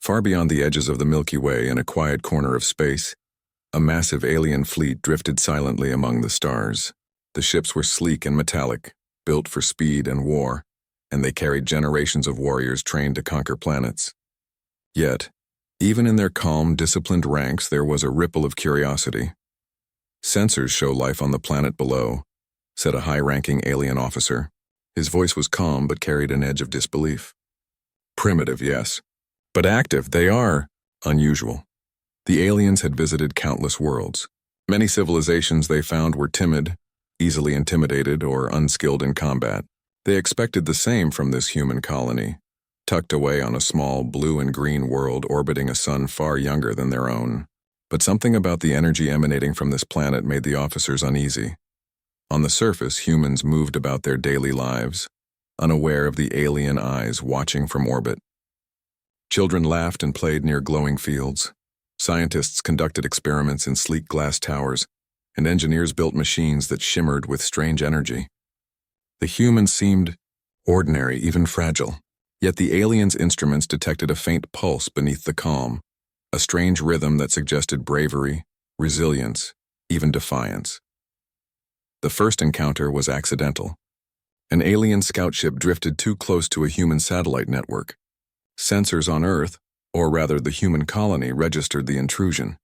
Far beyond the edges of the Milky Way in a quiet corner of space, a massive alien fleet drifted silently among the stars. The ships were sleek and metallic, built for speed and war, and they carried generations of warriors trained to conquer planets. Yet, even in their calm, disciplined ranks, there was a ripple of curiosity. "Sensors show life on the planet below," said a high-ranking alien officer. His voice was calm but carried an edge of disbelief. "Primitive, yes. But active, they are unusual." The aliens had visited countless worlds. Many civilizations they found were timid, easily intimidated, or unskilled in combat. They expected the same from this human colony, tucked away on a small blue and green world orbiting a sun far younger than their own. But something about the energy emanating from this planet made the officers uneasy. On the surface, humans moved about their daily lives, unaware of the alien eyes watching from orbit. Children laughed and played near glowing fields. Scientists conducted experiments in sleek glass towers, and engineers built machines that shimmered with strange energy. The humans seemed ordinary, even fragile, yet the aliens' instruments detected a faint pulse beneath the calm, a strange rhythm that suggested bravery, resilience, even defiance. The first encounter was accidental. An alien scout ship drifted too close to a human satellite network. Sensors on Earth, or rather the human colony, registered the intrusion.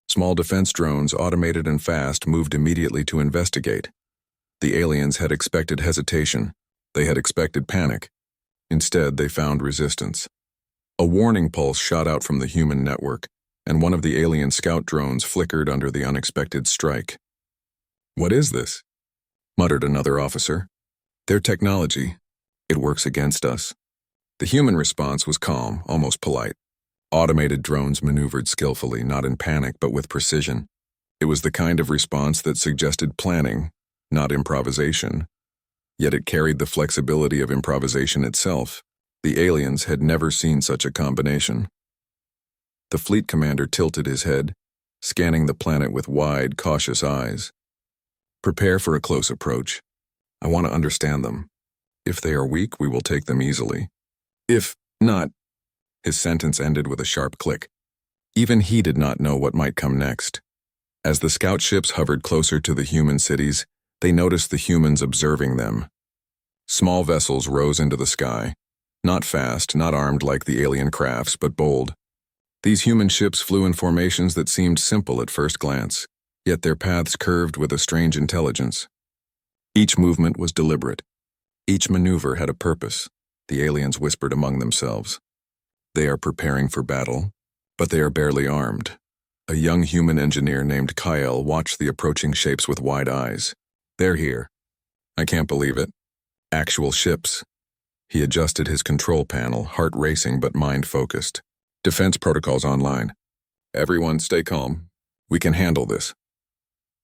Small defense drones, automated and fast, moved immediately to investigate. The aliens had expected hesitation. They had expected panic. Instead, they found resistance. A warning pulse shot out from the human network, and one of the alien scout drones flickered under the unexpected strike. "What is this?" muttered another officer. "Their technology. It works against us." The human response was calm, almost polite. Automated drones maneuvered skillfully, not in panic but with precision. It was the kind of response that suggested planning, not improvisation. Yet it carried the flexibility of improvisation itself. The aliens had never seen such a combination. The fleet commander tilted his head, scanning the planet with wide, cautious eyes. "Prepare for a close approach. I want to understand them. If they are weak, we will take them easily. If not..." His sentence ended with a sharp click. Even he did not know what might come next. As the scout ships hovered closer to the human cities, they noticed the humans observing them. Small vessels rose into the sky, not fast, not armed like the alien crafts, but bold. These human ships flew in formations that seemed simple at first glance, yet their paths curved with a strange intelligence. Each movement was deliberate. Each maneuver had a purpose, the aliens whispered among themselves. They are preparing for battle, but they are barely armed. A young human engineer named Kyle watched the approaching shapes with wide eyes. "They're here. I can't believe it. Actual ships." He adjusted his control panel, heart racing but mind focused. "Defense protocols online. Everyone stay calm. We can handle this."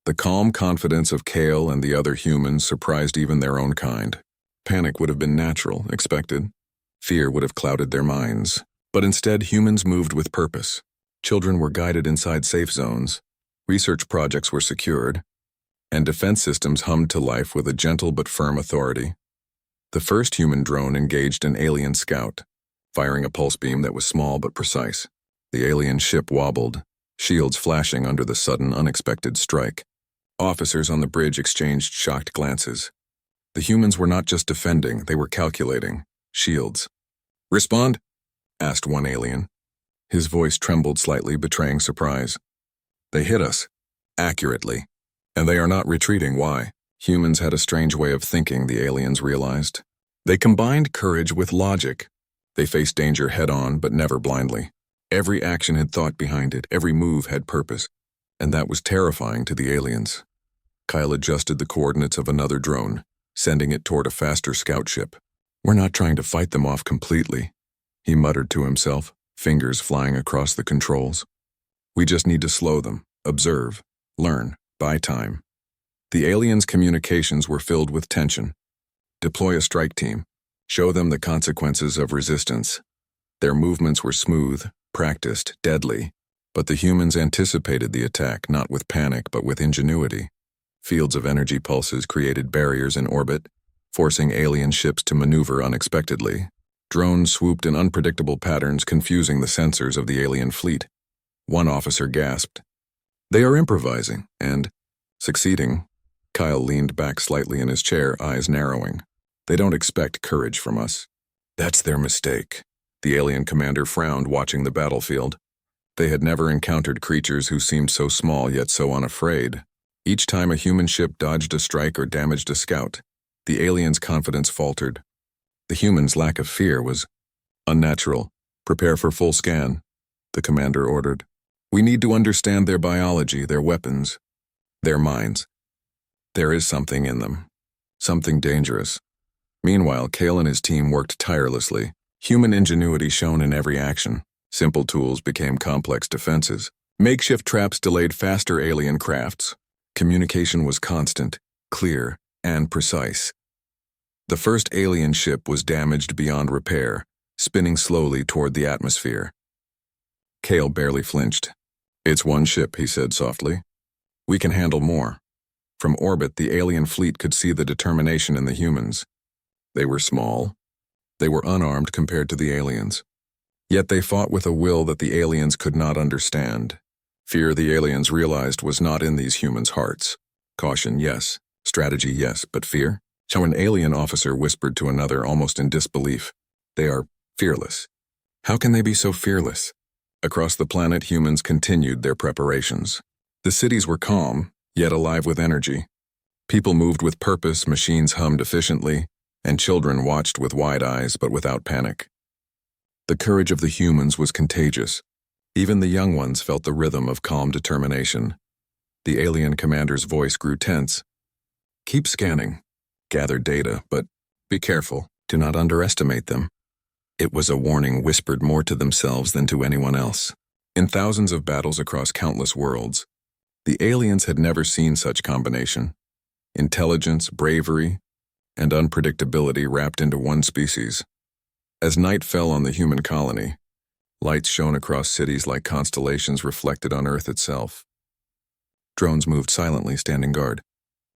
The calm confidence of Kale and the other humans surprised even their own kind. Panic would have been natural, expected. Fear would have clouded their minds. But instead, humans moved with purpose. Children were guided inside safe zones, research projects were secured, and defense systems hummed to life with a gentle but firm authority. The first human drone engaged an alien scout, firing a pulse beam that was small but precise. The alien ship wobbled, shields flashing under the sudden, unexpected strike. Officers on the bridge exchanged shocked glances. The humans were not just defending, they were calculating. Shields. "Respond?" asked one alien. His voice trembled slightly, betraying surprise. "They hit us. Accurately. And they are not retreating. Why?" Humans had a strange way of thinking, the aliens realized. They combined courage with logic. They faced danger head-on, but never blindly. Every action had thought behind it, every move had purpose. And that was terrifying to the aliens. Kyle adjusted the coordinates of another drone, sending it toward a faster scout ship. "We're not trying to fight them off completely," he muttered to himself, fingers flying across the controls. "We just need to slow them, observe, learn, buy time." The aliens' communications were filled with tension. Deploy a strike team. Show them the consequences of resistance. Their movements were smooth, practiced, deadly, but the humans anticipated the attack not with panic but with ingenuity. Fields of energy pulses created barriers in orbit, forcing alien ships to maneuver unexpectedly. Drones swooped in unpredictable patterns, confusing the sensors of the alien fleet. One officer gasped. "They are improvising, and succeeding." Kyle leaned back slightly in his chair, eyes narrowing. "They don't expect courage from us." "That's their mistake." The alien commander frowned, watching the battlefield. They had never encountered creatures who seemed so small yet so unafraid. Each time a human ship dodged a strike or damaged a scout, the aliens' confidence faltered. The humans' lack of fear was unnatural. "Prepare for full scan," the commander ordered. "We need to understand their biology, their weapons, their minds. There is something in them. Something dangerous." Meanwhile, Kale and his team worked tirelessly. Human ingenuity shone in every action. Simple tools became complex defenses. Makeshift traps delayed faster alien crafts. Communication was constant, clear, and precise. The first alien ship was damaged beyond repair, spinning slowly toward the atmosphere. Kale barely flinched. "It's one ship," he said softly. "We can handle more." From orbit, the alien fleet could see the determination in the humans. They were small. They were unarmed compared to the aliens. Yet they fought with a will that the aliens could not understand. Fear, the aliens realized, was not in these humans' hearts. Caution, yes. Strategy, yes. But fear? So an alien officer whispered to another, almost in disbelief. "They are fearless." "How can they be so fearless?" Across the planet, humans continued their preparations. The cities were calm, yet alive with energy. People moved with purpose, machines hummed efficiently, and children watched with wide eyes but without panic. The courage of the humans was contagious. Even the young ones felt the rhythm of calm determination. The alien commander's voice grew tense. "Keep scanning. Gather data, but be careful. Do not underestimate them." It was a warning whispered more to themselves than to anyone else. In thousands of battles across countless worlds, the aliens had never seen such combination. Intelligence, bravery, and unpredictability wrapped into one species. As night fell on the human colony, lights shone across cities like constellations reflected on Earth itself. Drones moved silently, standing guard.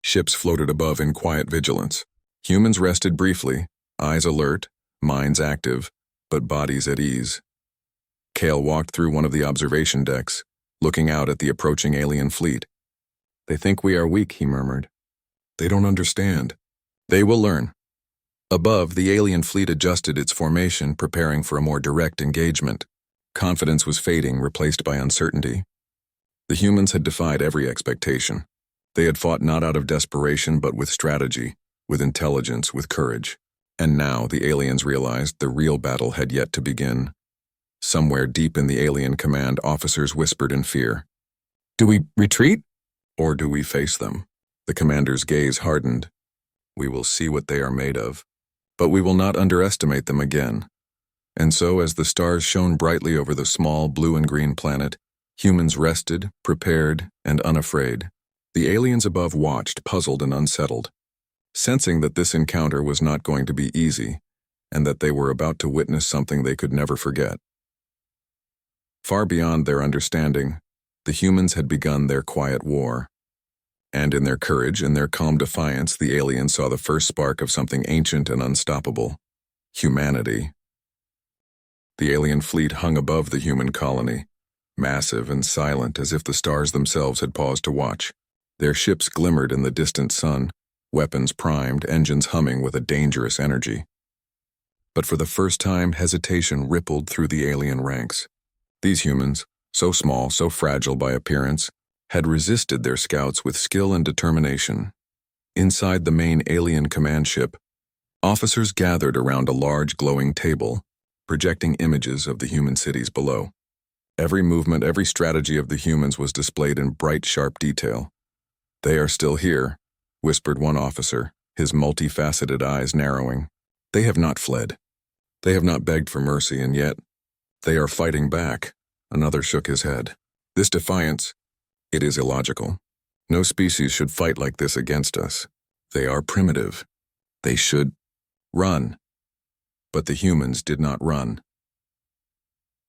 Ships floated above in quiet vigilance. Humans rested briefly, eyes alert, minds active, but bodies at ease. Kale walked through one of the observation decks, looking out at the approaching alien fleet. "They think we are weak," he murmured. "They don't understand. They will learn." Above, the alien fleet adjusted its formation, preparing for a more direct engagement. Confidence was fading, replaced by uncertainty. The humans had defied every expectation. They had fought not out of desperation, but with strategy, with intelligence, with courage. And now the aliens realized the real battle had yet to begin. Somewhere deep in the alien command, officers whispered in fear. "Do we retreat? Or do we face them?" The commander's gaze hardened. "We will see what they are made of. But we will not underestimate them again." And so, as the stars shone brightly over the small blue and green planet, humans rested, prepared, and unafraid. The aliens above watched, puzzled and unsettled, sensing that this encounter was not going to be easy, and that they were about to witness something they could never forget. Far beyond their understanding, the humans had begun their quiet war. And in their courage and their calm defiance, the aliens saw the first spark of something ancient and unstoppable: humanity. The alien fleet hung above the human colony, massive and silent, as if the stars themselves had paused to watch. Their ships glimmered in the distant sun, weapons primed, engines humming with a dangerous energy. But for the first time, hesitation rippled through the alien ranks. These humans, so small, so fragile by appearance, had resisted their scouts with skill and determination. Inside the main alien command ship, officers gathered around a large glowing table, projecting images of the human cities below. Every movement, every strategy of the humans was displayed in bright, sharp detail. "They are still here," whispered one officer, his multifaceted eyes narrowing. "They have not fled. They have not begged for mercy, and yet they are fighting back." Another shook his head. "This defiance, it is illogical. No species should fight like this against us. They are primitive. They should run." But the humans did not run.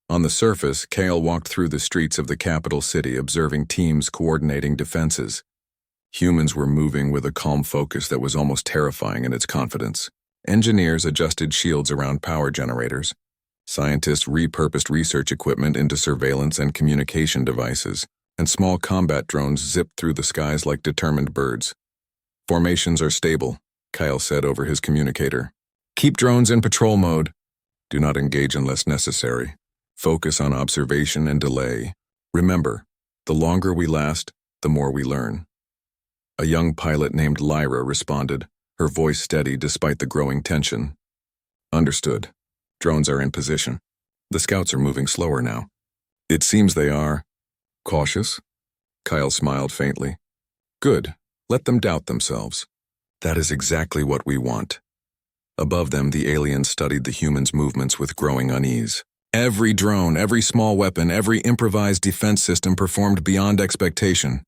On the surface, Kale walked through the streets of the capital city, observing teams coordinating defenses. Humans were moving with a calm focus that was almost terrifying in its confidence. Engineers adjusted shields around power generators. Scientists repurposed research equipment into surveillance and communication devices, and small combat drones zipped through the skies like determined birds. Formations are stable, Kyle said over his communicator. Keep drones in patrol mode. Do not engage unless necessary. Focus on observation and delay. Remember, the longer we last, the more we learn. A young pilot named Lyra responded, her voice steady despite the growing tension. Understood. Drones are in position. The scouts are moving slower now. It seems they are. Cautious? Kyle smiled faintly. Good. Let them doubt themselves. That is exactly what we want. Above them, the aliens studied the humans' movements with growing unease. Every drone, every small weapon, every improvised defense system performed beyond expectation.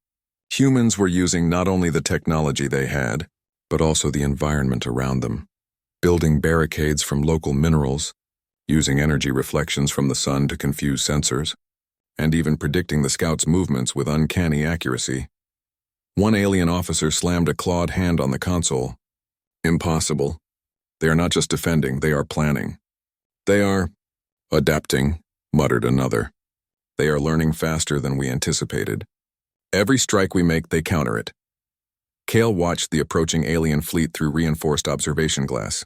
Humans were using not only the technology they had, but also the environment around them, building barricades from local minerals, using energy reflections from the sun to confuse sensors, and even predicting the scouts' movements with uncanny accuracy. One alien officer slammed a clawed hand on the console. Impossible. They are not just defending, they are planning. They are adapting, muttered another. They are learning faster than we anticipated. Every strike we make, they counter it. Kale watched the approaching alien fleet through reinforced observation glass.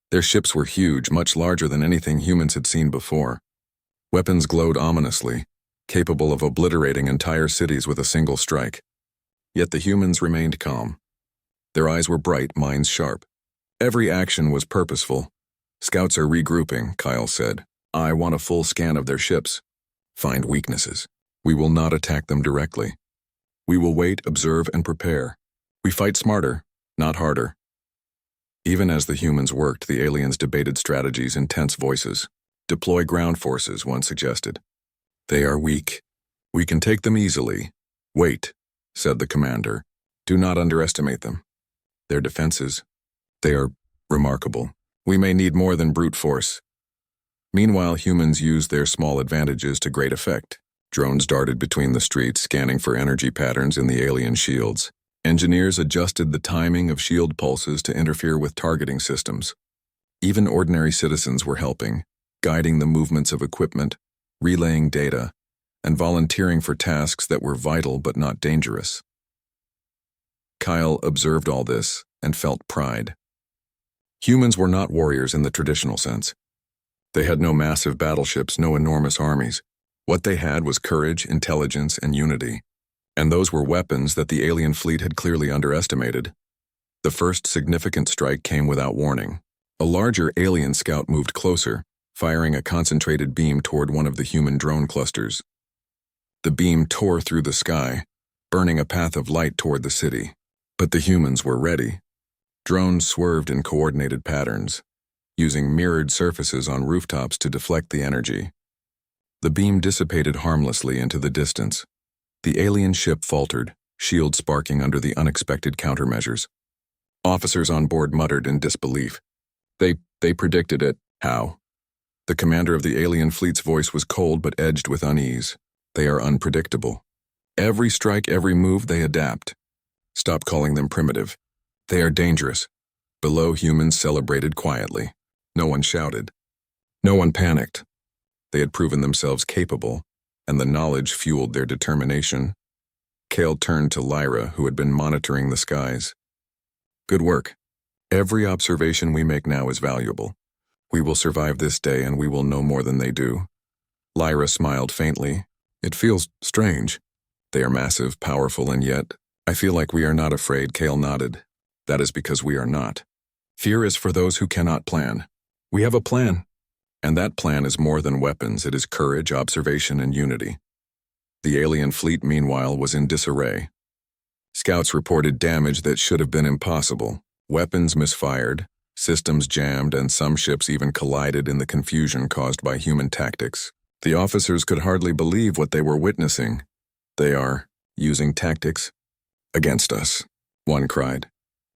Their ships were huge, much larger than anything humans had seen before. Weapons glowed ominously, capable of obliterating entire cities with a single strike. Yet the humans remained calm. Their eyes were bright, minds sharp. Every action was purposeful. Scouts are regrouping, Kyle said. I want a full scan of their ships. Find weaknesses. We will not attack them directly. We will wait, observe, and prepare. We fight smarter, not harder. Even as the humans worked, the aliens debated strategies in tense voices. Deploy ground forces, one suggested. They are weak. We can take them easily. Wait, said the commander. Do not underestimate them. Their defenses, they are remarkable. We may need more than brute force. Meanwhile, humans used their small advantages to great effect. Drones darted between the streets, scanning for energy patterns in the alien shields. Engineers adjusted the timing of shield pulses to interfere with targeting systems. Even ordinary citizens were helping, guiding the movements of equipment, relaying data, and volunteering for tasks that were vital but not dangerous. Kyle observed all this and felt pride. Humans were not warriors in the traditional sense. They had no massive battleships, no enormous armies. What they had was courage, intelligence, and unity. And those were weapons that the alien fleet had clearly underestimated. The first significant strike came without warning. A larger alien scout moved closer, firing a concentrated beam toward one of the human drone clusters. The beam tore through the sky, burning a path of light toward the city. But the humans were ready. Drones swerved in coordinated patterns, using mirrored surfaces on rooftops to deflect the energy. The beam dissipated harmlessly into the distance. The alien ship faltered, shield sparking under the unexpected countermeasures. Officers on board muttered in disbelief. They predicted it. How? The commander of the alien fleet's voice was cold but edged with unease. They are unpredictable. Every strike, every move, they adapt. Stop calling them primitive. They are dangerous. Below, humans celebrated quietly. No one shouted. No one panicked. They had proven themselves capable, and the knowledge fueled their determination. Kale turned to Lyra, who had been monitoring the skies. Good work. Every observation we make now is valuable. We will survive this day, and we will know more than they do. Lyra smiled faintly. It feels strange. They are massive, powerful, and yet, I feel like we are not afraid, Kale nodded. That is because we are not. Fear is for those who cannot plan. We have a plan. And that plan is more than weapons, it is courage, observation, and unity. The alien fleet, meanwhile, was in disarray. Scouts reported damage that should have been impossible. Weapons misfired, systems jammed, and some ships even collided in the confusion caused by human tactics. The officers could hardly believe what they were witnessing. They are using tactics against us, one cried.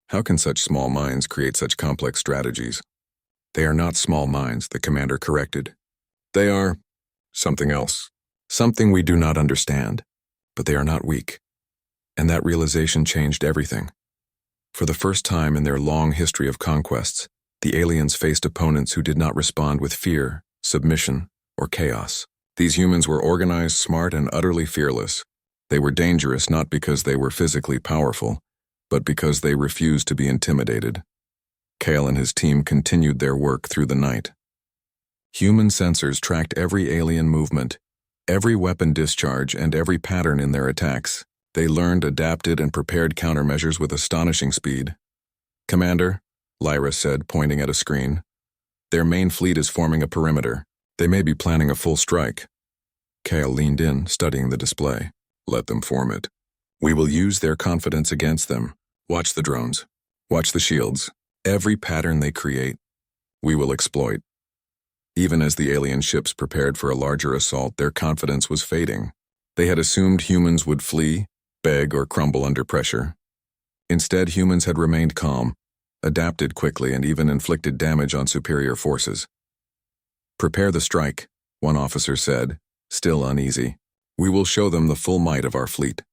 How can such small minds create such complex strategies? They are not small minds, the commander corrected. They are something else, something we do not understand, but they are not weak. And that realization changed everything. For the first time in their long history of conquests, The aliens faced opponents who did not respond with fear, submission, or chaos. These humans were organized, smart, and utterly fearless. They were dangerous not because they were physically powerful, but because they refused to be intimidated. Kale and his team continued their work through the night. Human sensors tracked every alien movement, every weapon discharge, and every pattern in their attacks. They learned, adapted, and prepared countermeasures with astonishing speed. "Commander," Lyra said, pointing at a screen, "their main fleet is forming a perimeter. They may be planning a full strike." Kale leaned in, studying the display. "Let them form it. We will use their confidence against them. Watch the drones. Watch the shields. Every pattern they create, we will exploit." Even as the alien ships prepared for a larger assault, their confidence was fading. They had assumed humans would flee, beg, or crumble under pressure. Instead, humans had remained calm, adapted quickly, and even inflicted damage on superior forces. "Prepare the strike," one officer said, still uneasy. "We will show them the full might of our fleet."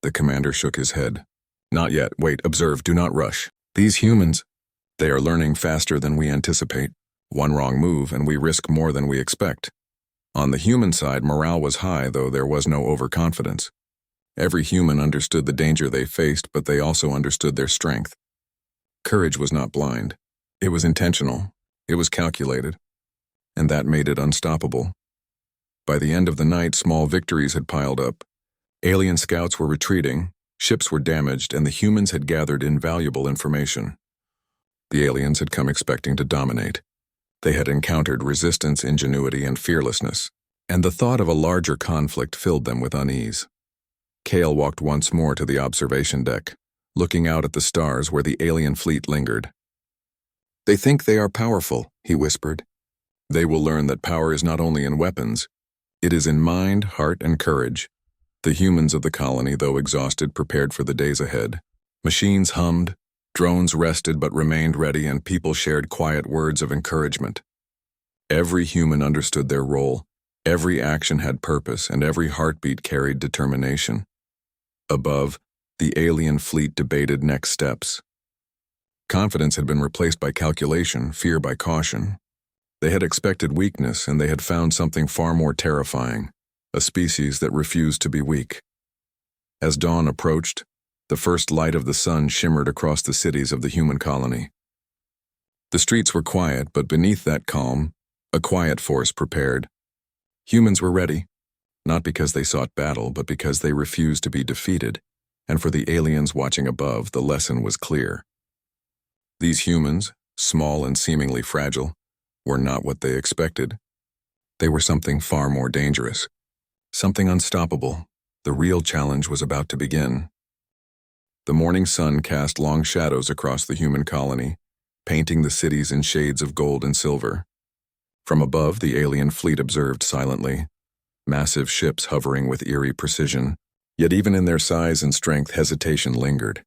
The commander shook his head. "Not yet. Wait, observe, do not rush. These humans, they are learning faster than we anticipate. One wrong move, and we risk more than we expect." On the human side, morale was high, though there was no overconfidence. Every human understood the danger they faced, but they also understood their strength. Courage was not blind. It was intentional. It was calculated. And that made it unstoppable. By the end of the night, small victories had piled up. Alien scouts were retreating, ships were damaged, and the humans had gathered invaluable information. The aliens had come expecting to dominate. They had encountered resistance, ingenuity, and fearlessness, and the thought of a larger conflict filled them with unease. Kale walked once more to the observation deck, looking out at the stars where the alien fleet lingered. "They think they are powerful," he whispered. "They will learn that power is not only in weapons, it is in mind, heart, and courage." The humans of the colony, though exhausted, prepared for the days ahead. Machines hummed, drones rested but remained ready, and people shared quiet words of encouragement. Every human understood their role, every action had purpose, and every heartbeat carried determination. Above, the alien fleet debated next steps. Confidence had been replaced by calculation, fear by caution. They had expected weakness, and they had found something far more terrifying, a species that refused to be weak. As dawn approached, the first light of the sun shimmered across the cities of the human colony. The streets were quiet, but beneath that calm, a quiet force prepared. Humans were ready, not because they sought battle, but because they refused to be defeated, and for the aliens watching above, the lesson was clear. These humans, small and seemingly fragile, were not what they expected. They were something far more dangerous, something unstoppable. The real challenge was about to begin. The morning sun cast long shadows across the human colony, painting the cities in shades of gold and silver. From above, the alien fleet observed silently, massive ships hovering with eerie precision, yet even in their size and strength, hesitation lingered.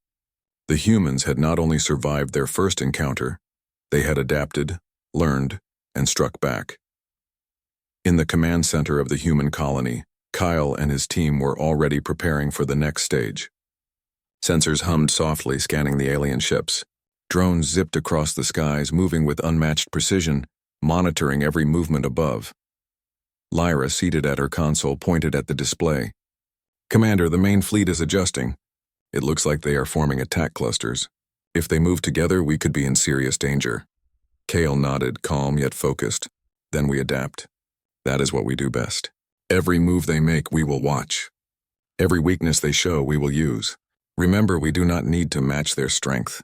The humans had not only survived their first encounter, they had adapted, learned, and struck back. In the command center of the human colony, Kyle and his team were already preparing for the next stage. Sensors hummed softly, scanning the alien ships. Drones zipped across the skies, moving with unmatched precision, monitoring every movement above. Lyra, seated at her console, pointed at the display. "Commander, the main fleet is adjusting. It looks like they are forming attack clusters. If they move together, we could be in serious danger." Kale nodded, calm yet focused. "Then we adapt. That is what we do best. Every move they make, we will watch. Every weakness they show, we will use. Remember, we do not need to match their strength.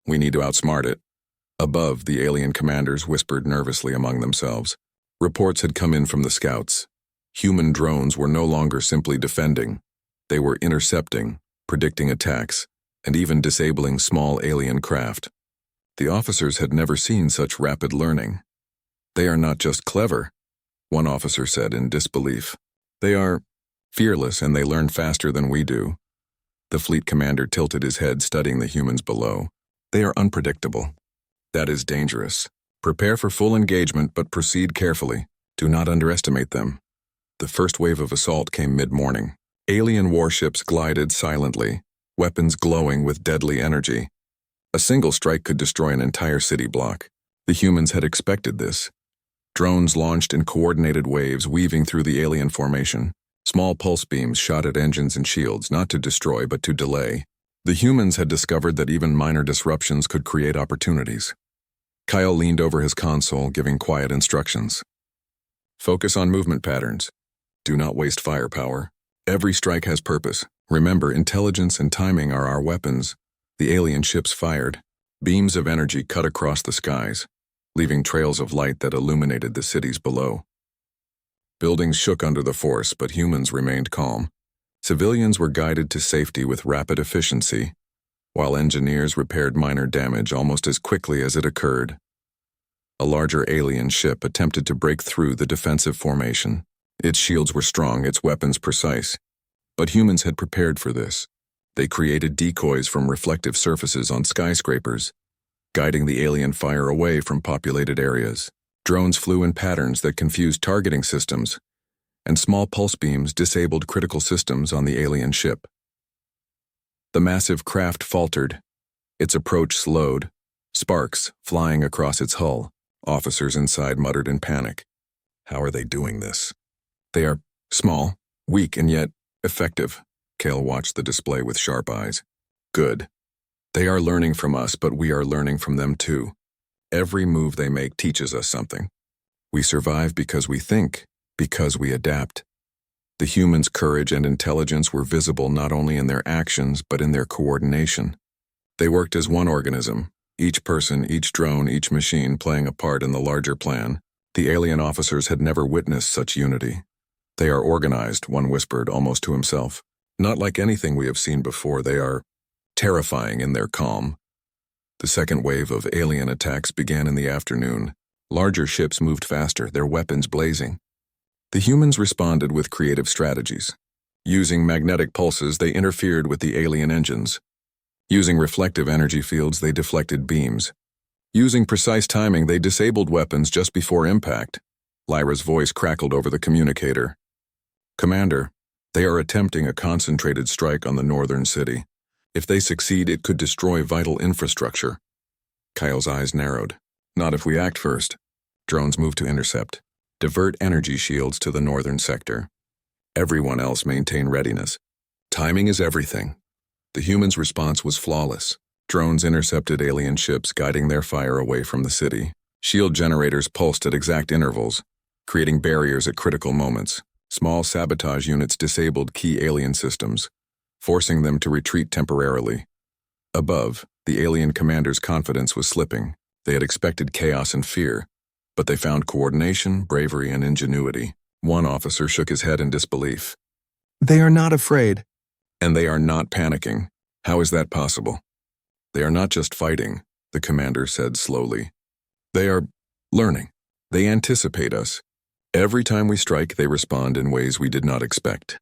We need to outsmart it." Above, the alien commanders whispered nervously among themselves. Reports had come in from the scouts. Human drones were no longer simply defending. They were intercepting, predicting attacks, and even disabling small alien craft. The officers had never seen such rapid learning. "They are not just clever," one officer said in disbelief. "They are fearless, and they learn faster than we do." The fleet commander tilted his head, studying the humans below. "They are unpredictable. That is dangerous. Prepare for full engagement, but proceed carefully. Do not underestimate them." The first wave of assault came mid-morning. Alien warships glided silently, weapons glowing with deadly energy. A single strike could destroy an entire city block. The humans had expected this. Drones launched in coordinated waves weaving through the alien formation. Small pulse beams shot at engines and shields, not to destroy but to delay. The humans had discovered that even minor disruptions could create opportunities. Kyle leaned over his console, giving quiet instructions. Focus on movement patterns. Do not waste firepower. Every strike has purpose. Remember, intelligence and timing are our weapons. The alien ships fired. Beams of energy cut across the skies, leaving trails of light that illuminated the cities below. Buildings shook under the force, but humans remained calm. Civilians were guided to safety with rapid efficiency, while engineers repaired minor damage almost as quickly as it occurred. A larger alien ship attempted to break through the defensive formation. Its shields were strong, its weapons precise. But humans had prepared for this. They created decoys from reflective surfaces on skyscrapers, guiding the alien fire away from populated areas. Drones flew in patterns that confused targeting systems, and small pulse beams disabled critical systems on the alien ship. The massive craft faltered. Its approach slowed, sparks flying across its hull. Officers inside muttered in panic. How are they doing this? They are small, weak, and yet effective. Kale watched the display with sharp eyes. Good. They are learning from us, but we are learning from them too. Every move they make teaches us something. We survive because we think, because we adapt. The humans' courage and intelligence were visible not only in their actions, but in their coordination. They worked as one organism, each person, each drone, each machine playing a part in the larger plan. The alien officers had never witnessed such unity. They are organized, one whispered almost to himself. Not like anything we have seen before, they are terrifying in their calm. The second wave of alien attacks began in the afternoon. Larger ships moved faster, their weapons blazing. The humans responded with creative strategies. Using magnetic pulses, they interfered with the alien engines. Using reflective energy fields, they deflected beams. Using precise timing, they disabled weapons just before impact. Lyra's voice crackled over the communicator. Commander, they are attempting a concentrated strike on the northern city. If they succeed, it could destroy vital infrastructure. Kyle's eyes narrowed. Not if we act first. Drones moved to intercept. Divert energy shields to the northern sector. Everyone else maintain readiness. Timing is everything. The humans' response was flawless. Drones intercepted alien ships, guiding their fire away from the city. Shield generators pulsed at exact intervals, creating barriers at critical moments. Small sabotage units disabled key alien systems, forcing them to retreat temporarily. Above, the alien commander's confidence was slipping. They had expected chaos and fear, but they found coordination, bravery, and ingenuity. One officer shook his head in disbelief. They are not afraid. And they are not panicking. How is that possible? They are not just fighting, the commander said slowly. They are learning. They anticipate us. Every time we strike, they respond in ways we did not expect.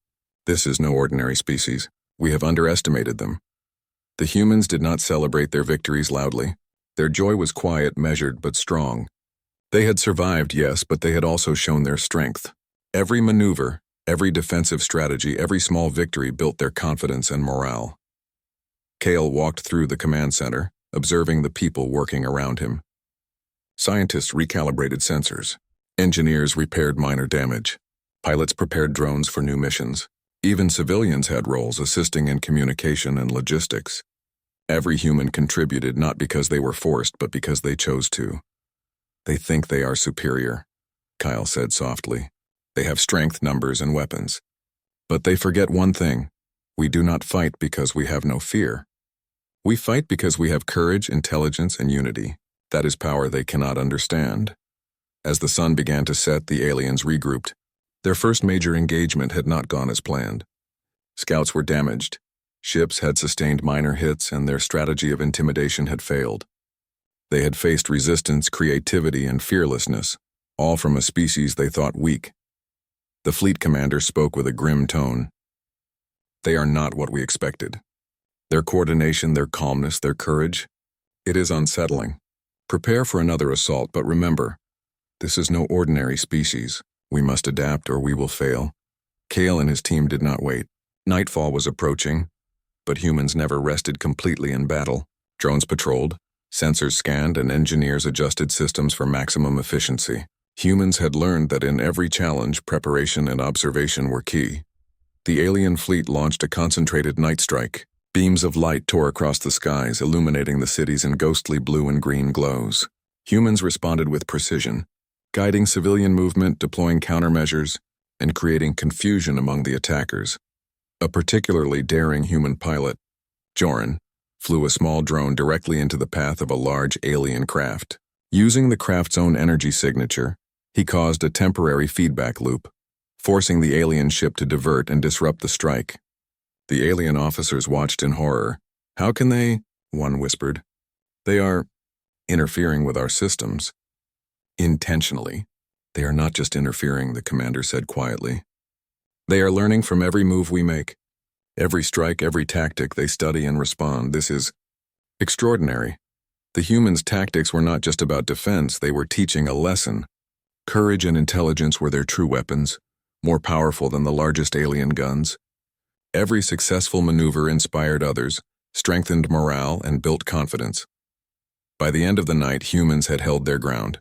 This is no ordinary species. We have underestimated them. The humans did not celebrate their victories loudly. Their joy was quiet, measured, but strong. They had survived, yes, but they had also shown their strength. Every maneuver, every defensive strategy, every small victory built their confidence and morale. Kale walked through the command center, observing the people working around him. Scientists recalibrated sensors. Engineers repaired minor damage. Pilots prepared drones for new missions. Even civilians had roles assisting in communication and logistics. Every human contributed not because they were forced, but because they chose to. They think they are superior, Kyle said softly. They have strength, numbers, and weapons. But they forget one thing. We do not fight because we have no fear. We fight because we have courage, intelligence, and unity. That is power they cannot understand. As the sun began to set, the aliens regrouped. Their first major engagement had not gone as planned. Scouts were damaged. Ships had sustained minor hits, and their strategy of intimidation had failed. They had faced resistance, creativity, and fearlessness, all from a species they thought weak. The fleet commander spoke with a grim tone. They are not what we expected. Their coordination, their calmness, their courage, it is unsettling. Prepare for another assault, but remember, this is no ordinary species. We must adapt or we will fail. Kale and his team did not wait. Nightfall was approaching, but humans never rested completely in battle. Drones patrolled, Sensors scanned and engineers adjusted systems for maximum efficiency. Humans had learned that in every challenge, preparation and observation were key. The alien fleet launched a concentrated night strike. Beams of light tore across the skies, illuminating the cities in ghostly blue and green glows. Humans responded with precision, guiding civilian movement, deploying countermeasures, and creating confusion among the attackers. A particularly daring human pilot, Joran, flew a small drone directly into the path of a large alien craft. Using the craft's own energy signature, he caused a temporary feedback loop, forcing the alien ship to divert and disrupt the strike. The alien officers watched in horror. "How can they?" one whispered. "They are interfering with our systems." "Intentionally. They are not just interfering," the commander said quietly. "They are learning from every move we make. Every strike, every tactic, they study and respond. This is extraordinary." The humans' tactics were not just about defense, they were teaching a lesson. Courage and intelligence were their true weapons, more powerful than the largest alien guns. Every successful maneuver inspired others, strengthened morale, and built confidence. By the end of the night, humans had held their ground.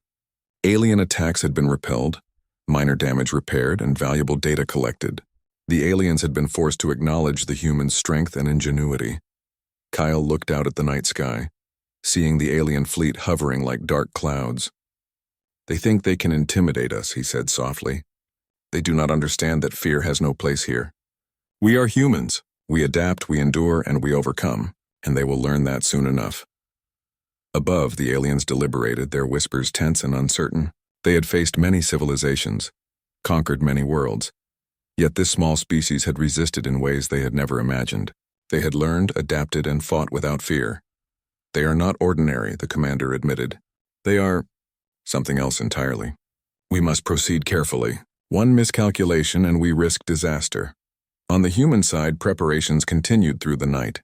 Alien attacks had been repelled, minor damage repaired, and valuable data collected. The aliens had been forced to acknowledge the humans' strength and ingenuity. Kyle looked out at the night sky, seeing the alien fleet hovering like dark clouds. "They think they can intimidate us," he said softly. "They do not understand that fear has no place here. We are humans. We adapt, we endure, and we overcome, and they will learn that soon enough." Above, the aliens deliberated, their whispers tense and uncertain. They had faced many civilizations, conquered many worlds, yet this small species had resisted in ways they had never imagined. They had learned, adapted, and fought without fear. "They are not ordinary," the commander admitted. "They are something else entirely. We must proceed carefully. One miscalculation and we risk disaster." On the human side, preparations continued through the night.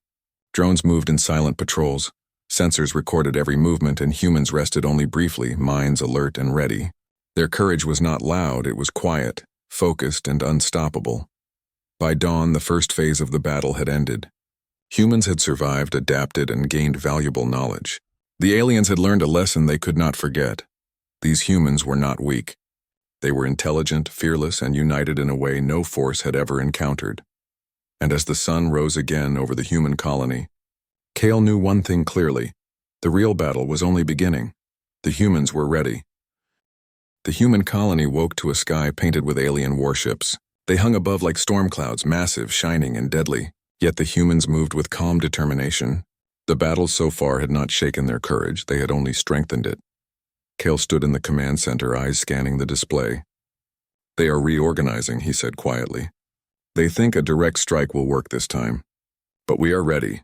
Drones moved in silent patrols. Sensors recorded every movement, and humans rested only briefly, minds alert and ready. Their courage was not loud, it was quiet, focused, and unstoppable. By dawn, the first phase of the battle had ended. Humans had survived, adapted, and gained valuable knowledge. The aliens had learned a lesson they could not forget. These humans were not weak. They were intelligent, fearless, and united in a way no force had ever encountered. And as the sun rose again over the human colony, Kale knew one thing clearly. The real battle was only beginning. The humans were ready. The human colony woke to a sky painted with alien warships. They hung above like storm clouds, massive, shining, and deadly. Yet the humans moved with calm determination. The battle so far had not shaken their courage, they had only strengthened it. Kale stood in the command center, eyes scanning the display. "They are reorganizing," he said quietly. "They think a direct strike will work this time. But we are ready."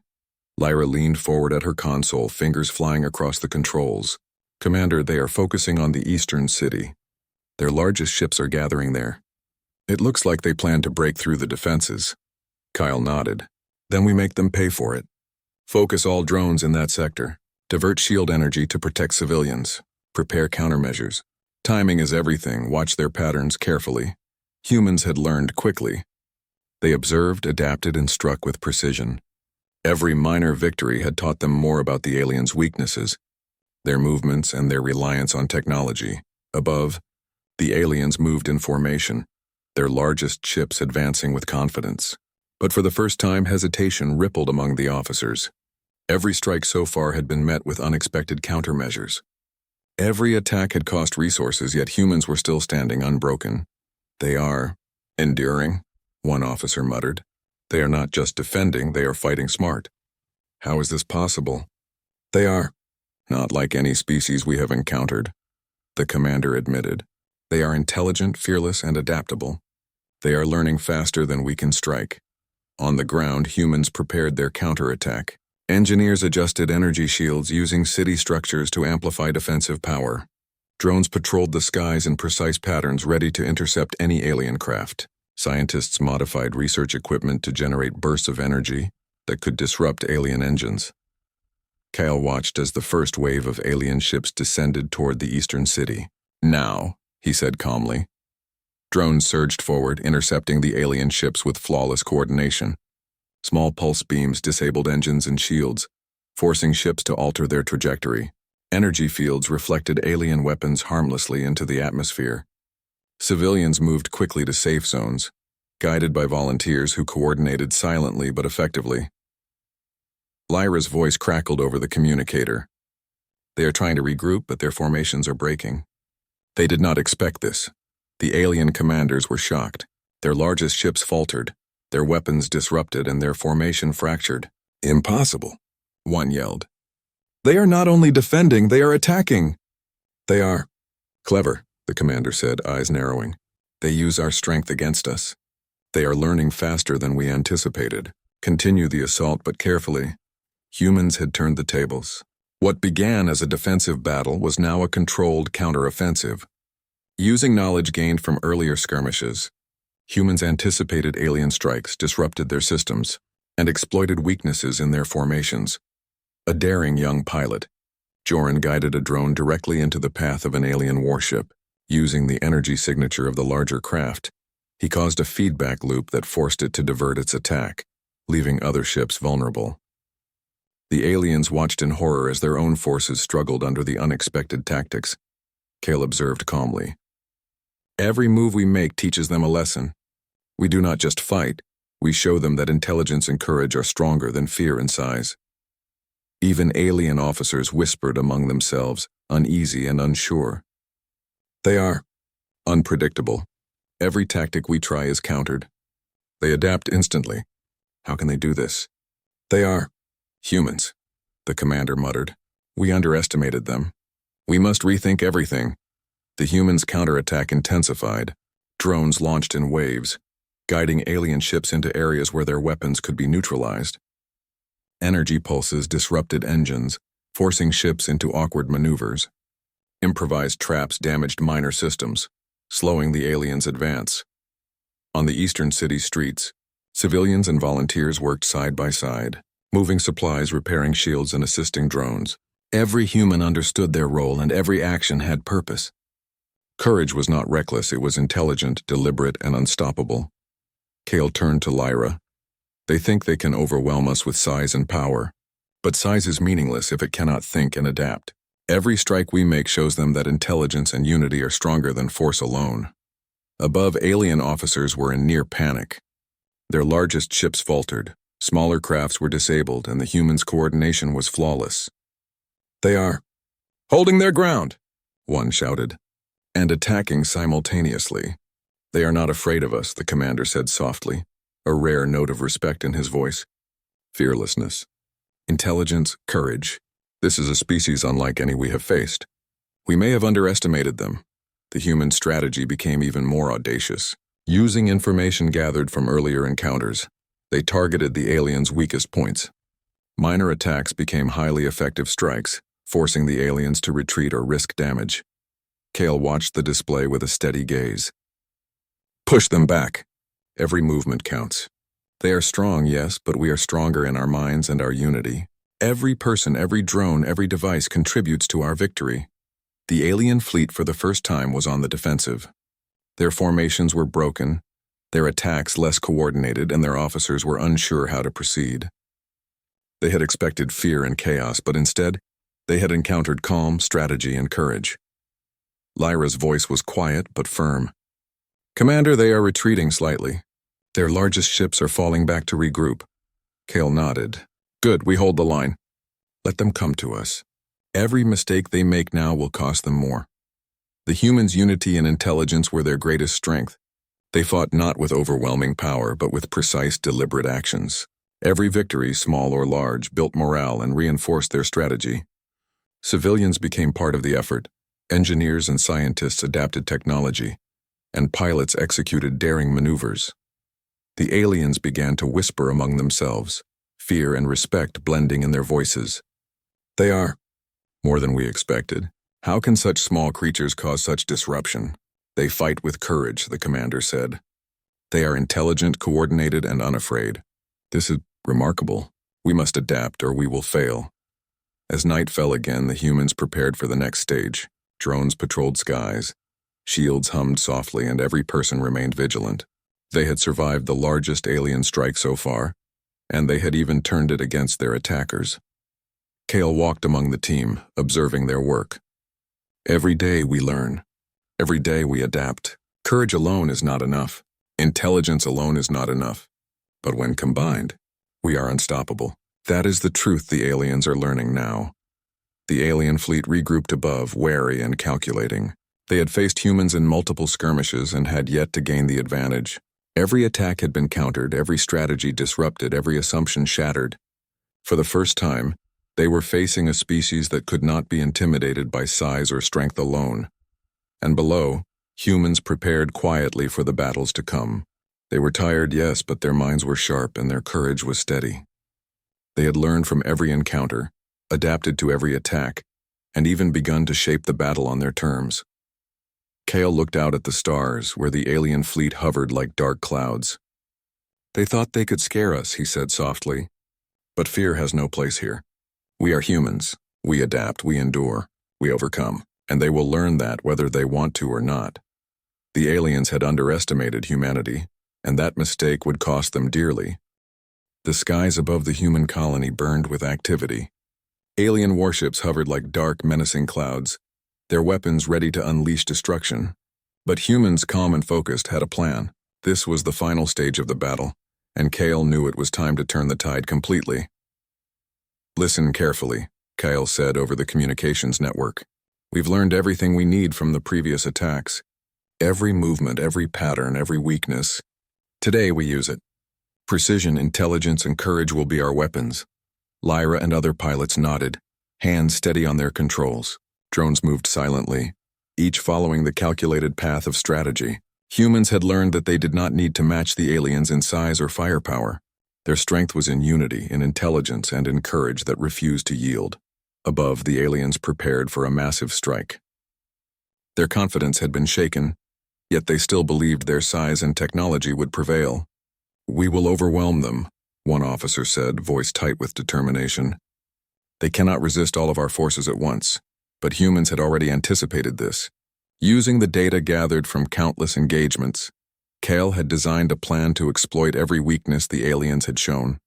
Lyra leaned forward at her console, fingers flying across the controls. "Commander, they are focusing on the eastern city. Their largest ships are gathering there. It looks like they plan to break through the defenses." Kyle nodded. "Then we make them pay for it. Focus all drones in that sector. Divert shield energy to protect civilians. Prepare countermeasures. Timing is everything, watch their patterns carefully." Humans had learned quickly. They observed, adapted, and struck with precision. Every minor victory had taught them more about the aliens' weaknesses, their movements, and their reliance on technology. Above, the aliens moved in formation, their largest ships advancing with confidence. But for the first time, hesitation rippled among the officers. Every strike so far had been met with unexpected countermeasures. Every attack had cost resources, yet humans were still standing unbroken. "They are enduring," one officer muttered. "They are not just defending, they are fighting smart." "How is this possible?" "They are not like any species we have encountered," the commander admitted. "They are intelligent, fearless, and adaptable. They are learning faster than we can strike." On the ground, humans prepared their counterattack. Engineers adjusted energy shields using city structures to amplify defensive power. Drones patrolled the skies in precise patterns, ready to intercept any alien craft. Scientists modified research equipment to generate bursts of energy that could disrupt alien engines. Kyle watched as the first wave of alien ships descended toward the eastern city. "Now," he said calmly. Drones surged forward, intercepting the alien ships with flawless coordination. Small pulse beams disabled engines and shields, forcing ships to alter their trajectory. Energy fields reflected alien weapons harmlessly into the atmosphere. Civilians moved quickly to safe zones, guided by volunteers who coordinated silently but effectively. Lyra's voice crackled over the communicator. They are trying to regroup, but their formations are breaking. They did not expect this. The alien commanders were shocked. Their largest ships faltered, their weapons disrupted, and their formation fractured. Impossible, one yelled. They are not only defending, they are attacking. They are clever, the commander said, eyes narrowing. They use our strength against us. They are learning faster than we anticipated. Continue the assault, but carefully. Humans had turned the tables. What began as a defensive battle was now a controlled counteroffensive. Using knowledge gained from earlier skirmishes, humans anticipated alien strikes, disrupted their systems, and exploited weaknesses in their formations. A daring young pilot, Joran guided a drone directly into the path of an alien warship. Using the energy signature of the larger craft, he caused a feedback loop that forced it to divert its attack, leaving other ships vulnerable. The aliens watched in horror as their own forces struggled under the unexpected tactics. Kale observed calmly. Every move we make teaches them a lesson. We do not just fight, we show them that intelligence and courage are stronger than fear and size. Even alien officers whispered among themselves, uneasy and unsure. They are unpredictable. Every tactic we try is countered. They adapt instantly. How can they do this? They are humans, the commander muttered. We underestimated them. We must rethink everything. The humans' counterattack intensified. Drones launched in waves, guiding alien ships into areas where their weapons could be neutralized. Energy pulses disrupted engines, forcing ships into awkward maneuvers. Improvised traps damaged minor systems, slowing the aliens' advance. On the eastern city streets, civilians and volunteers worked side by side, moving supplies, repairing shields, and assisting drones. Every human understood their role, and every action had purpose. Courage was not reckless, it was intelligent, deliberate, and unstoppable. Kale turned to Lyra. They think they can overwhelm us with size and power, but size is meaningless if it cannot think and adapt. Every strike we make shows them that intelligence and unity are stronger than force alone. Above, alien officers were in near panic. Their largest ships faltered, smaller crafts were disabled, and the humans' coordination was flawless. They are holding their ground, one shouted, and attacking simultaneously. They are not afraid of us, the commander said softly, a rare note of respect in his voice. Fearlessness, intelligence, courage. This is a species unlike any we have faced. We may have underestimated them. The human strategy became even more audacious. Using information gathered from earlier encounters, they targeted the aliens' weakest points. Minor attacks became highly effective strikes, forcing the aliens to retreat or risk damage. Kale watched the display with a steady gaze. Push them back. Every movement counts. They are strong, yes, but we are stronger in our minds and our unity. Every person, every drone, every device contributes to our victory. The alien fleet for the first time was on the defensive. Their formations were broken, their attacks less coordinated, and their officers were unsure how to proceed. They had expected fear and chaos, but instead, they had encountered calm, strategy, and courage. Lyra's voice was quiet but firm. Commander, they are retreating slightly. Their largest ships are falling back to regroup. Kale nodded. Good, we hold the line. Let them come to us. Every mistake they make now will cost them more. The humans' unity and intelligence were their greatest strength. They fought not with overwhelming power, but with precise, deliberate actions. Every victory, small or large, built morale and reinforced their strategy. Civilians became part of the effort. Engineers and scientists adapted technology, and pilots executed daring maneuvers. The aliens began to whisper among themselves, fear and respect blending in their voices. They are more than we expected. How can such small creatures cause such disruption? They fight with courage, the commander said. They are intelligent, coordinated, and unafraid. This is remarkable. We must adapt or we will fail. As night fell again, the humans prepared for the next stage. Drones patrolled skies. Shields hummed softly, and every person remained vigilant. They had survived the largest alien strike so far, and they had even turned it against their attackers. Kale walked among the team, observing their work. Every day we learn. Every day we adapt. Courage alone is not enough. Intelligence alone is not enough. But when combined, we are unstoppable. That is the truth the aliens are learning now. The alien fleet regrouped above, wary and calculating. They had faced humans in multiple skirmishes and had yet to gain the advantage. Every attack had been countered, every strategy disrupted, every assumption shattered. For the first time, they were facing a species that could not be intimidated by size or strength alone. And below, humans prepared quietly for the battles to come. They were tired, yes, but their minds were sharp and their courage was steady. They had learned from every encounter, adapted to every attack, and even begun to shape the battle on their terms. Kale looked out at the stars, where the alien fleet hovered like dark clouds. They thought they could scare us, he said softly. But fear has no place here. We are humans. We adapt, we endure, we overcome, and they will learn that whether they want to or not. The aliens had underestimated humanity, and that mistake would cost them dearly. The skies above the human colony burned with activity. Alien warships hovered like dark, menacing clouds, their weapons ready to unleash destruction. But humans, calm and focused, had a plan. This was the final stage of the battle, and Kale knew it was time to turn the tide completely. Listen carefully, Kale said over the communications network. We've learned everything we need from the previous attacks. Every movement, every pattern, every weakness. Today we use it. Precision, intelligence, and courage will be our weapons. Lyra and other pilots nodded, hands steady on their controls. Drones moved silently, each following the calculated path of strategy. Humans had learned that they did not need to match the aliens in size or firepower. Their strength was in unity, in intelligence, and in courage that refused to yield. Above, the aliens prepared for a massive strike. Their confidence had been shaken, yet they still believed their size and technology would prevail. We will overwhelm them, one officer said, voice tight with determination. They cannot resist all of our forces at once. But humans had already anticipated this. Using the data gathered from countless engagements, Kale had designed a plan to exploit every weakness the aliens had shown.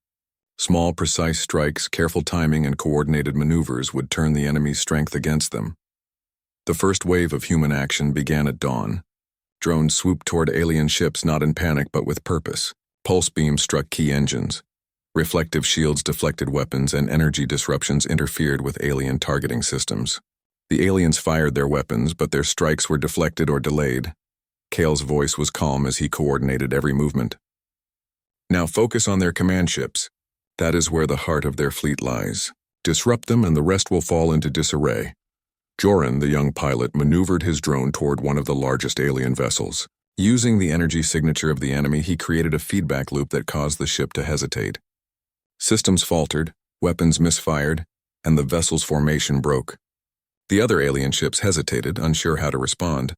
Small, precise strikes, careful timing, and coordinated maneuvers would turn the enemy's strength against them. The first wave of human action began at dawn. Drones swooped toward alien ships not in panic but with purpose. Pulse beams struck key engines. Reflective shields deflected weapons, and energy disruptions interfered with alien targeting systems. The aliens fired their weapons, but their strikes were deflected or delayed. Kale's voice was calm as he coordinated every movement. Now focus on their command ships. That is where the heart of their fleet lies. Disrupt them and the rest will fall into disarray. Joran, the young pilot, maneuvered his drone toward one of the largest alien vessels. Using the energy signature of the enemy, he created a feedback loop that caused the ship to hesitate. Systems faltered, weapons misfired, and the vessel's formation broke. The other alien ships hesitated, unsure how to respond.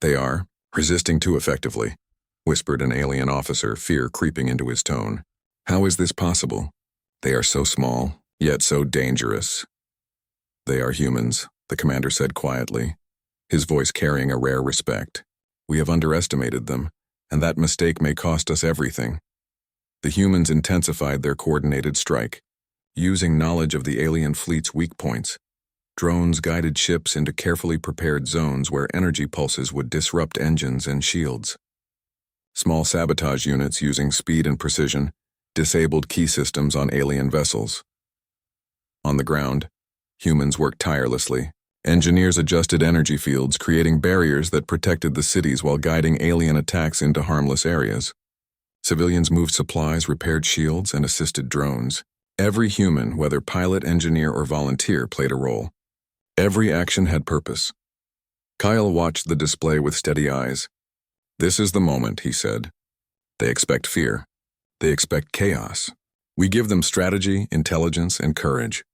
They are resisting too effectively, whispered an alien officer, fear creeping into his tone. How is this possible? They are so small, yet so dangerous. They are humans, the commander said quietly, his voice carrying a rare respect. We have underestimated them, and that mistake may cost us everything. The humans intensified their coordinated strike, using knowledge of the alien fleet's weak points. Drones guided ships into carefully prepared zones where energy pulses would disrupt engines and shields. Small sabotage units using speed and precision disabled key systems on alien vessels. On the ground, humans worked tirelessly. Engineers adjusted energy fields, creating barriers that protected the cities while guiding alien attacks into harmless areas. Civilians moved supplies, repaired shields, and assisted drones. Every human, whether pilot, engineer, or volunteer, played a role. Every action had purpose. Kyle watched the display with steady eyes. This is the moment, he said. They expect fear. They expect chaos. We give them strategy, intelligence, and courage.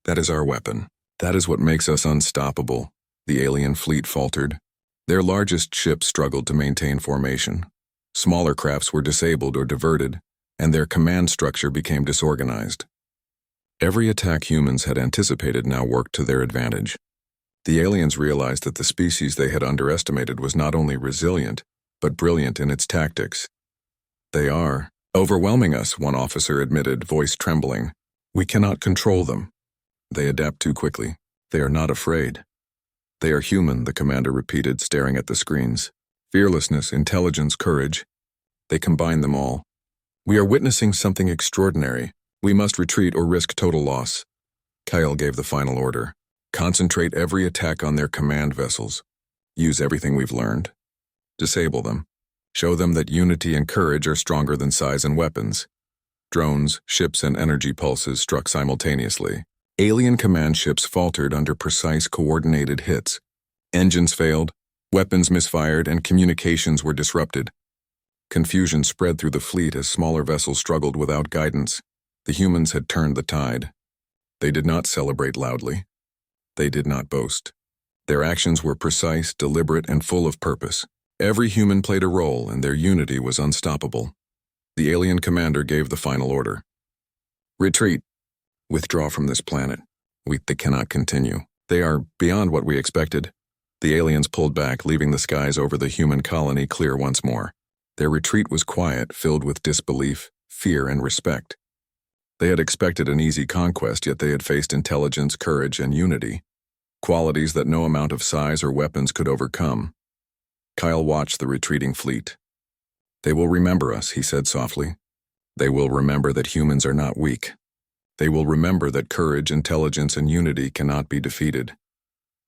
That is our weapon. That is what makes us unstoppable, the alien fleet faltered. Their largest ships struggled to maintain formation. Smaller crafts were disabled or diverted, and their command structure became disorganized. Every attack humans had anticipated now worked to their advantage. The aliens realized that the species they had underestimated was not only resilient, but brilliant in its tactics. They are overwhelming us, one officer admitted, voice trembling. We cannot control them. They adapt too quickly. They are not afraid. They are human, the commander repeated, staring at the screens. Fearlessness, intelligence, courage. They combine them all. We are witnessing something extraordinary. We must retreat or risk total loss. Kyle gave the final order. Concentrate every attack on their command vessels. Use everything we've learned. Disable them. Show them that unity and courage are stronger than size and weapons. Drones, ships, and energy pulses struck simultaneously. Alien command ships faltered under precise, coordinated hits. Engines failed, weapons misfired, and communications were disrupted. Confusion spread through the fleet as smaller vessels struggled without guidance. The humans had turned the tide. They did not celebrate loudly. They did not boast. Their actions were precise, deliberate, and full of purpose. Every human played a role, and their unity was unstoppable. The alien commander gave the final order. Retreat. Withdraw from this planet. They cannot continue. They are beyond what we expected. The aliens pulled back, leaving the skies over the human colony clear once more. Their retreat was quiet, filled with disbelief, fear, and respect. They had expected an easy conquest, yet they had faced intelligence, courage, and unity, qualities that no amount of size or weapons could overcome. Kyle watched the retreating fleet. They will remember us, he said softly. They will remember that humans are not weak. They will remember that courage, intelligence, and unity cannot be defeated.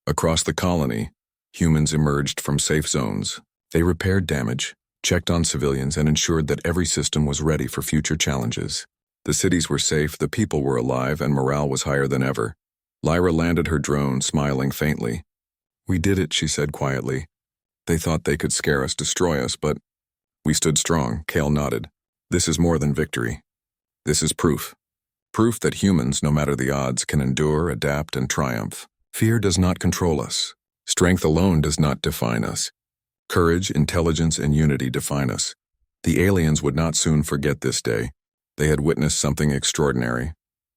Across the colony, humans emerged from safe zones. They repaired damage, checked on civilians, and ensured that every system was ready for future challenges. The cities were safe, the people were alive, and morale was higher than ever. Lyra landed her drone, smiling faintly. We did it, she said quietly. They thought they could scare us, destroy us, but we stood strong. Kale nodded. This is more than victory. This is proof. Proof that humans, no matter the odds, can endure, adapt, and triumph. Fear does not control us. Strength alone does not define us. Courage, intelligence, and unity define us. The aliens would not soon forget this day. They had witnessed something extraordinary.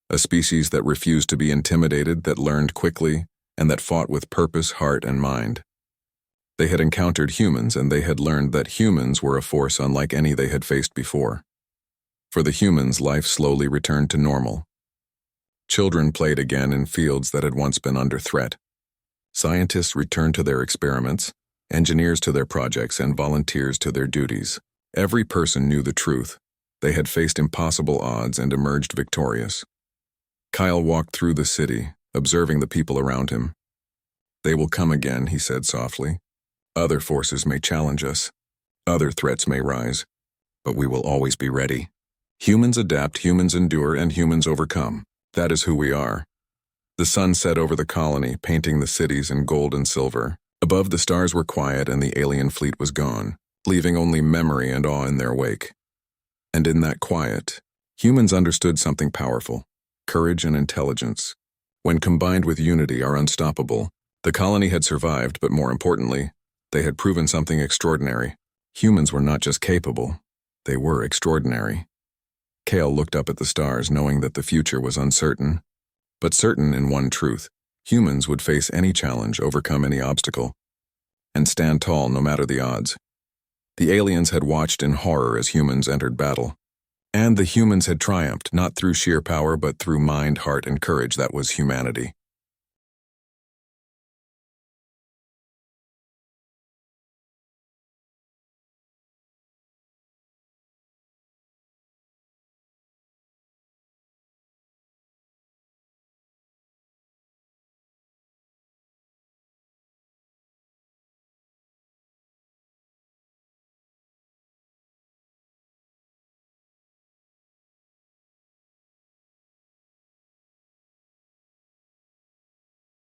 A species that refused to be intimidated, that learned quickly, and that fought with purpose, heart, and mind. They had encountered humans, and they had learned that humans were a force unlike any they had faced before. For the humans, life slowly returned to normal. Children played again in fields that had once been under threat. Scientists returned to their experiments, engineers to their projects, and volunteers to their duties. Every person knew the truth. They had faced impossible odds and emerged victorious. Kyle walked through the city, observing the people around him. They will come again, he said softly. Other forces may challenge us. Other threats may rise. But we will always be ready. Humans adapt, humans endure, and humans overcome. That is who we are. The sun set over the colony, painting the cities in gold and silver. Above, the stars were quiet and the alien fleet was gone, leaving only memory and awe in their wake. And in that quiet, humans understood something powerful. Courage and intelligence, when combined with unity, are unstoppable. The colony had survived, but more importantly, they had proven something extraordinary. Humans were not just capable, they were extraordinary. Kale looked up at the stars, knowing that the future was uncertain, but certain in one truth: humans would face any challenge, overcome any obstacle, and stand tall no matter the odds. The aliens had watched in horror as humans entered battle. And the humans had triumphed, not through sheer power, but through mind, heart, and courage. That was humanity.